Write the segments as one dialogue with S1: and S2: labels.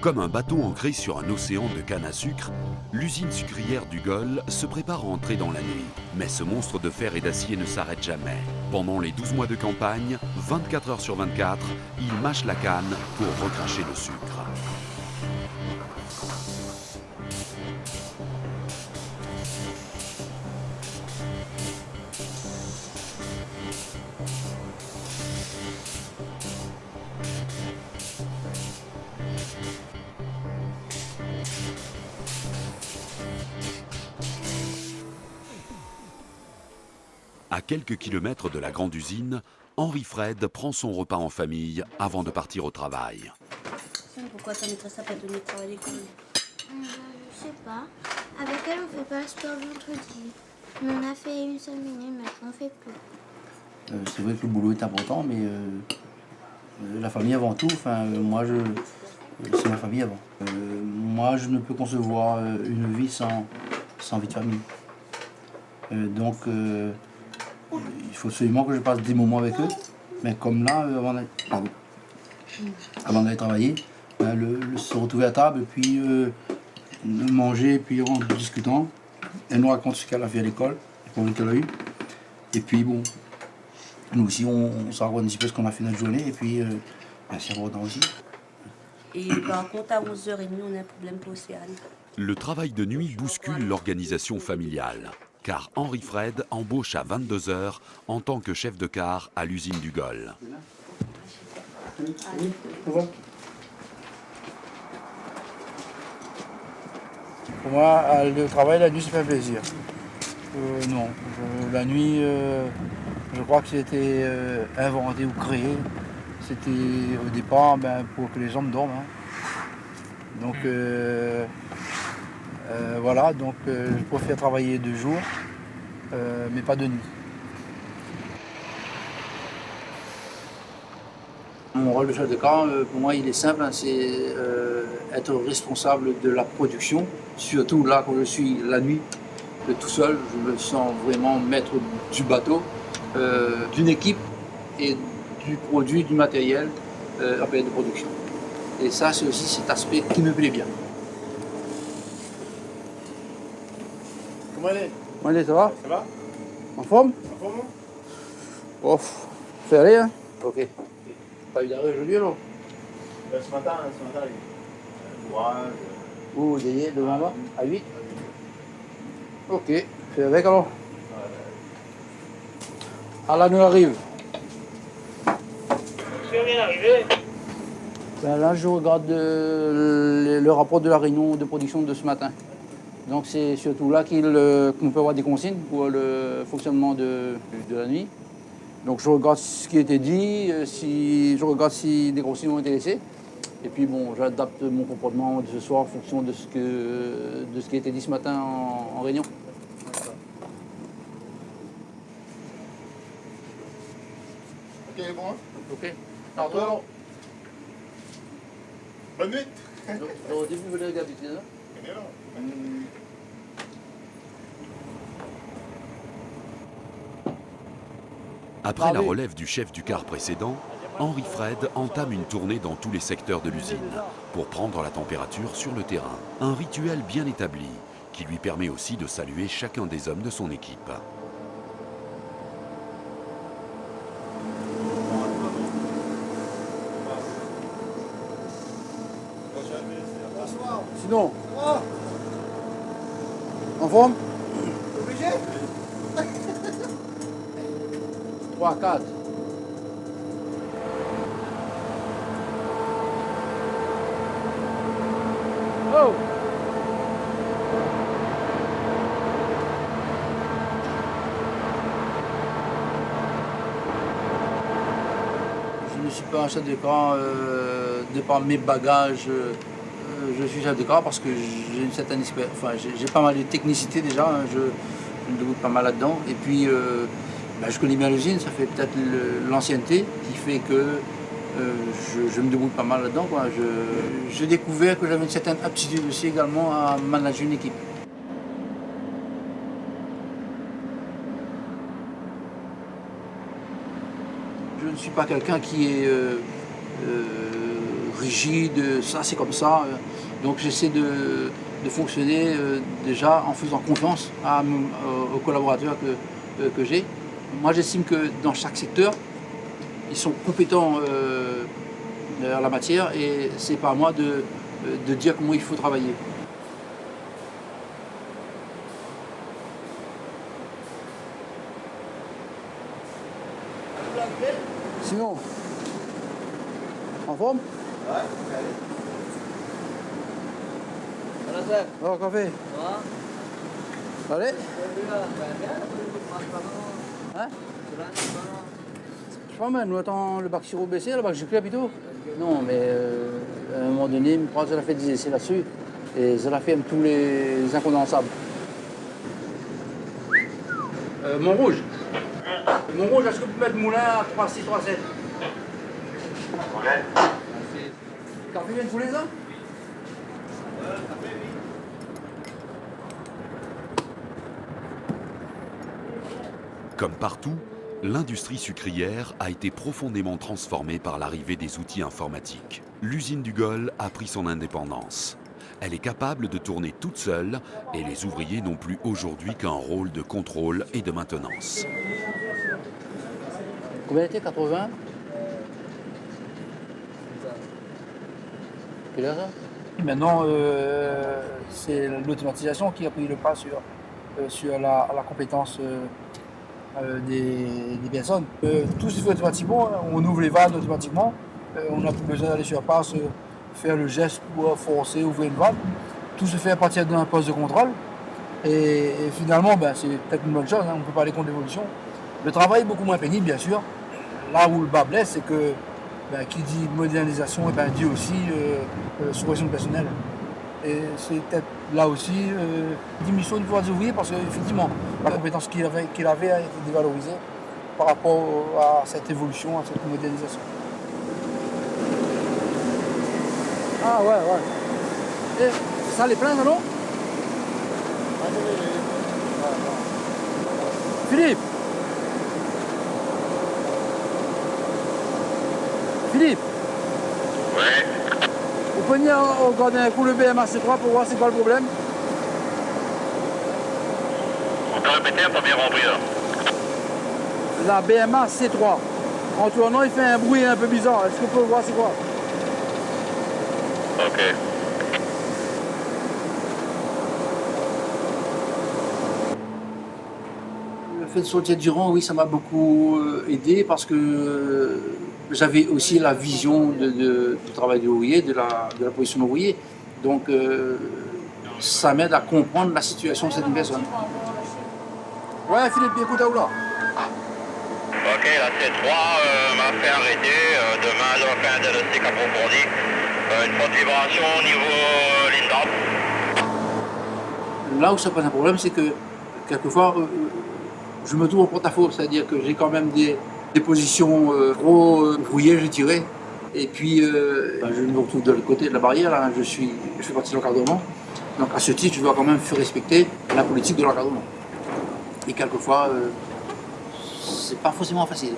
S1: Comme un bateau ancré sur un océan de canne à sucre, l'usine sucrière du Gol se prépare à entrer dans la nuit. Mais ce monstre de fer et d'acier ne s'arrête jamais. Pendant les 12 mois de campagne, 24 heures sur 24, il mâche la canne pour recracher le sucre. À quelques kilomètres de la grande usine, Henri Fred prend son repas en famille avant de partir au travail.
S2: Pourquoi ta maîtresse n'a pas donné de travail à l'école?
S3: Je sais pas. Avec elle, on fait pas le sport le vendredi. On a fait une seule minute, mais on fait plus.
S4: C'est vrai que le boulot est important, mais la famille avant tout. Enfin, c'est ma famille avant. Moi, je ne peux concevoir une vie sans vie de famille. Donc, il faut absolument que je passe des moments avec eux. Mais comme là, avant d'aller travailler, se retrouver à table, et puis manger, puis en discutant. Elle nous raconte ce qu'elle a fait à l'école, les problèmes qu'elle a eu. Et puis bon, nous aussi, on s'en raconte un petit peu ce qu'on a fait notre journée, et puis c'est important aussi.
S2: Et par contre, à 11h30, on a un problème pour Océane.
S1: Le travail de nuit bouscule l'organisation familiale, car Henri Fred embauche à 22 h en tant que chef de car à l'usine du Gol.
S4: Pour moi, le travail la nuit, ça fait plaisir. Non, la nuit, je crois que c'était inventé ou créé. C'était au départ pour que les hommes dorment. Hein. Donc voilà, donc je préfère travailler de jour, mais pas de nuit. Mon rôle de chef de car, pour moi, il est simple, hein, c'est être responsable de la production, surtout là quand je suis la nuit, tout seul, je me sens vraiment maître du bateau, d'une équipe et du produit, du matériel de production. Et ça, c'est aussi cet aspect qui me plaît bien.
S5: Comment elle est?
S4: Comment elle est, ça va?
S5: Ça va?
S4: En forme?
S5: En forme?
S4: Oh, fait aller, hein? Ok. Pas eu d'arrêt aujourd'hui, alors?
S5: Ce matin, il courage.
S4: Où, derrière, devant moi? À 8? Ok, fais avec alors. Ah là, nous arrive.
S5: Je suis bien arrivé.
S4: Là, je regarde le rapport de la réunion de production de ce matin. Donc c'est surtout là qu'on peut avoir des consignes pour le fonctionnement de la nuit. Donc je regarde ce qui a été dit, je regarde si des consignes ont été laissées. Et puis bon, j'adapte mon comportement de ce soir en fonction de ce qui a été dit ce matin en réunion.
S5: Ok, bon.
S4: Ok.
S5: Alors, bonne nuit.
S4: Au début, vous l'avez habitué, là?
S1: Après la relève du chef du car précédent, Henri Fred entame une tournée dans tous les secteurs de l'usine pour prendre la température sur le terrain. Un rituel bien établi qui lui permet aussi de saluer chacun des hommes de son équipe.
S4: Sinon, en forme?
S5: Obligé?
S4: 3, 4. Oh! Je ne suis pas un chef de car de par mes bagages. Je suis chef de car parce que j'ai une certaine expérience. Enfin, j'ai pas mal de technicité déjà. Hein, je me débrouille pas mal là-dedans. Et puis, je connais bien l'usine. Ça fait peut-être l'ancienneté qui fait que je me débrouille pas mal là-dedans. J'ai découvert que j'avais une certaine aptitude aussi également à manager une équipe. Je ne suis pas quelqu'un qui est rigide, ça c'est comme ça. Donc j'essaie de fonctionner déjà en faisant confiance aux collaborateurs que j'ai. Moi j'estime que dans chaque secteur, ils sont compétents en la matière et c'est pas à moi de dire comment il faut travailler. Sinon, en forme?
S6: Ouais, allez.
S4: Oh, café. Allez. Hein? Je sais pas, mais nous attendons le bac sirop baissé, le bac giclé plutôt. Non, mais à un moment donné, je l'ai fait des essais là-dessus et je l'ai fait avec tous les incondensables. Montrouge. Montrouge, est-ce que vous pouvez mettre moulin à 3,6, 3,7?
S5: Ok.
S4: Café vient de tous les ans?
S1: Comme partout, l'industrie sucrière a été profondément transformée par l'arrivée des outils informatiques. L'usine du Gol a pris son indépendance. Elle est capable de tourner toute seule et les ouvriers n'ont plus aujourd'hui qu'un rôle de contrôle et de maintenance.
S4: Combien était 80? Quelle heure ça? Maintenant, c'est l'automatisation qui a pris le pas sur la compétence des personnes. Tout se fait automatiquement, on ouvre les vannes automatiquement, on n'a plus besoin d'aller sur place, faire le geste pour forcer, ouvrir une vanne. Tout se fait à partir d'un poste de contrôle. Et finalement, c'est peut-être une bonne chose, on ne peut pas aller contre l'évolution. Le travail est beaucoup moins pénible, bien sûr. Là où le bas blesse, c'est que qui dit modernisation, dit aussi suppression de personnel. Et c'est peut-être là aussi diminution du pouvoir des ouvriers parce qu'effectivement, la compétence qu'il avait a été dévalorisée par rapport à cette évolution, à cette modernisation. Ah ouais. Et ça les plaint, non? Philippe!
S5: Ouais.
S4: Vous pouvez venir regarder un coup le BMA C3 pour voir c'est quoi le problème?
S5: On peut répéter, on peut bien compris là.
S4: La BMA C3. En tournant, il fait un bruit un peu bizarre. Est-ce que vous pouvez voir c'est quoi?
S5: Ok.
S4: Le fait de sortir du rang, oui, ça m'a beaucoup aidé parce que j'avais aussi la vision du travail d'ouvrier, de la position d'ouvrier. Donc, ça m'aide à comprendre la situation de cette personne. Ouais, Philippe, écoute à où là?
S5: Ok, la C3 m'a fait arrêter. Demain, je vais faire un diagnostic approfondi. Une forte vibration au niveau ligne d'arbre.
S4: Là où ça pose un problème, c'est que quelquefois, je me trouve en porte-à-faux, c'est-à-dire que j'ai quand même des positions trop brouillées, je dirais. Et puis, je me retrouve de l'autre côté de la barrière, là, je fais partie de l'encadrement. Donc à ce titre, je dois quand même faire respecter la politique de l'encadrement. Et quelquefois, c'est pas forcément facile.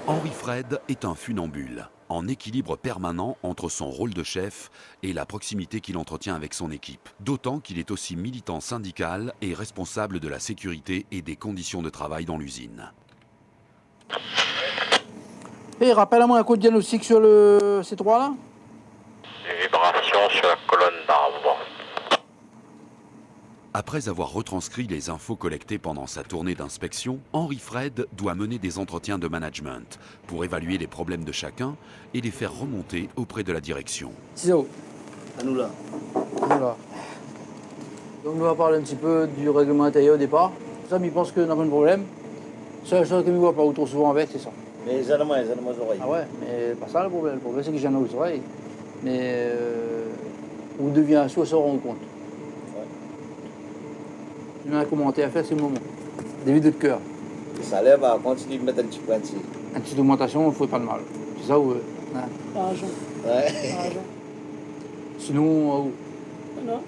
S1: Henri Fred est un funambule, en équilibre permanent entre son rôle de chef et la proximité qu'il entretient avec son équipe. D'autant qu'il est aussi militant syndical et responsable de la sécurité et des conditions de travail dans l'usine.
S4: Et rappelle-moi un coup de diagnostic sur le C3 là.
S5: Des vibrations sur la colonne d'arbre.
S1: Après avoir retranscrit les infos collectées pendant sa tournée d'inspection, Henri Fred doit mener des entretiens de management pour évaluer les problèmes de chacun et les faire remonter auprès de la direction.
S4: Ciseaux. À nous là. Voilà. Donc nous on va parler un petit peu du règlement intérieur au départ. Sam il pense qu'on n'a pas de problème. Seule chose que nous ne voit pas trop souvent avec, c'est ça.
S6: Mais les Allemands aux oreilles.
S4: Ah ouais, mais pas ça le problème. Le problème c'est que j'en ai aux oreilles. Mais on devient sourd, se rend compte. Il y a un commentaire à faire, c'est le moment. Des vidéos de cœur.
S6: Le salaire va continuer de mettre un petit point dessus.
S4: Une petite augmentation, il ne faut pas de mal. C'est ça ou
S2: Argent.
S6: Ouais.
S2: Argent.
S4: Sinon,
S2: Non.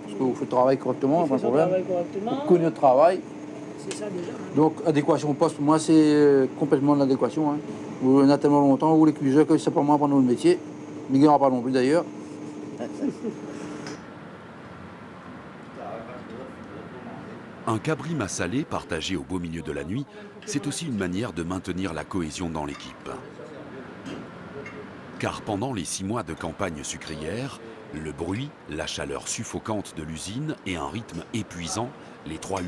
S4: parce que vous faites le travail correctement, pas de
S2: Il faut
S4: problème.
S2: travailler correctement.
S4: Vous connaissez le travail,
S7: c'est ça déjà. Hein.
S4: Donc, adéquation au poste, pour moi, c'est complètement de l'adéquation. Hein. On a tellement longtemps, où les cuiseurs, que c'est pas moi pendant le métier. Mais il n'y aura pas non plus d'ailleurs.
S1: Un cabri salé partagé au beau milieu de la nuit, c'est aussi une manière de maintenir la cohésion dans l'équipe. Car pendant les 6 mois de campagne sucrière, le bruit, la chaleur suffocante de l'usine et un rythme épuisant, les 3-8,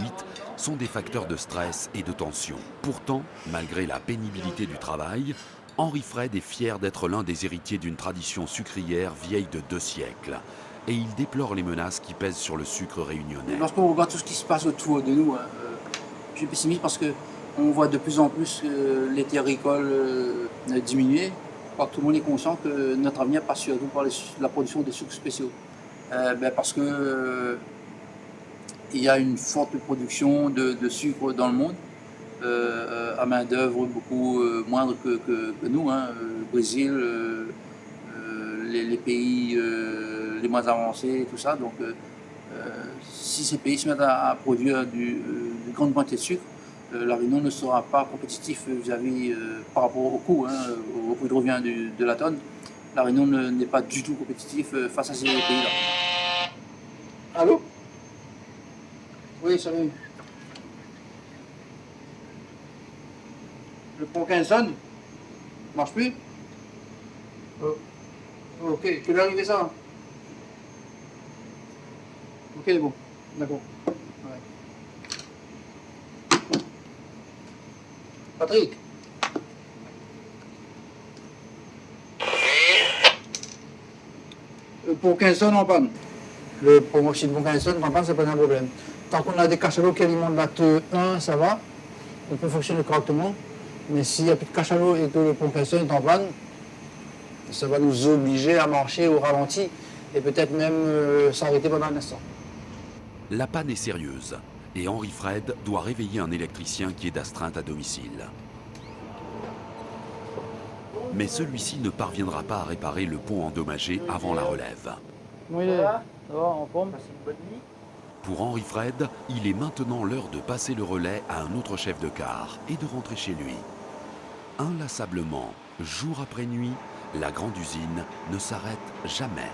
S1: sont des facteurs de stress et de tension. Pourtant, malgré la pénibilité du travail, Henri Fred est fier d'être l'un des héritiers d'une tradition sucrière vieille de 2 siècles. Et il déplore les menaces qui pèsent sur le sucre réunionnais.
S4: Lorsqu'on regarde tout ce qui se passe autour de nous, je suis pessimiste parce qu'on voit de plus en plus les terres agricoles diminuer. Alors, tout le monde est conscient que notre avenir passe surtout par la production des sucres spéciaux. Parce que il y a une forte production de sucre dans le monde, à main d'œuvre beaucoup moindre que nous, hein, le Brésil, les pays les moins avancés, tout ça. Donc, si ces pays se mettent à produire de grandes quantités de sucre, la Réunion ne sera pas compétitif vis-à-vis par rapport au coût, hein, au prix de revient de la tonne. La Réunion n'est pas du tout compétitif face à ces pays-là. Allô? Oui, salut. Le pont Quinson marche plus? Ok, tu peux arriver ça? Ok, bon, d'accord. Ouais. Patrick? Pour 15 tonnes en panne. Le promoxyde pour 15 tonnes en panne, c'est pas un problème. Tant qu'on a des cachalots qui alimentent la T1, ça va. On peut fonctionner correctement. Mais s'il n'y a plus de cachalots et que le pont 15 tonnes est en panne, ça va nous obliger à marcher au ralenti et peut-être même s'arrêter pendant un instant.
S1: La panne est sérieuse et Henri Fred doit réveiller un électricien qui est d'astreinte à domicile. Mais celui-ci ne parviendra pas à réparer le pont endommagé avant la relève.
S4: Oui, ça va, en forme.
S1: Pour Henri Fred, il est maintenant l'heure de passer le relais à un autre chef de car et de rentrer chez lui. Inlassablement, jour après nuit, la grande usine ne s'arrête jamais.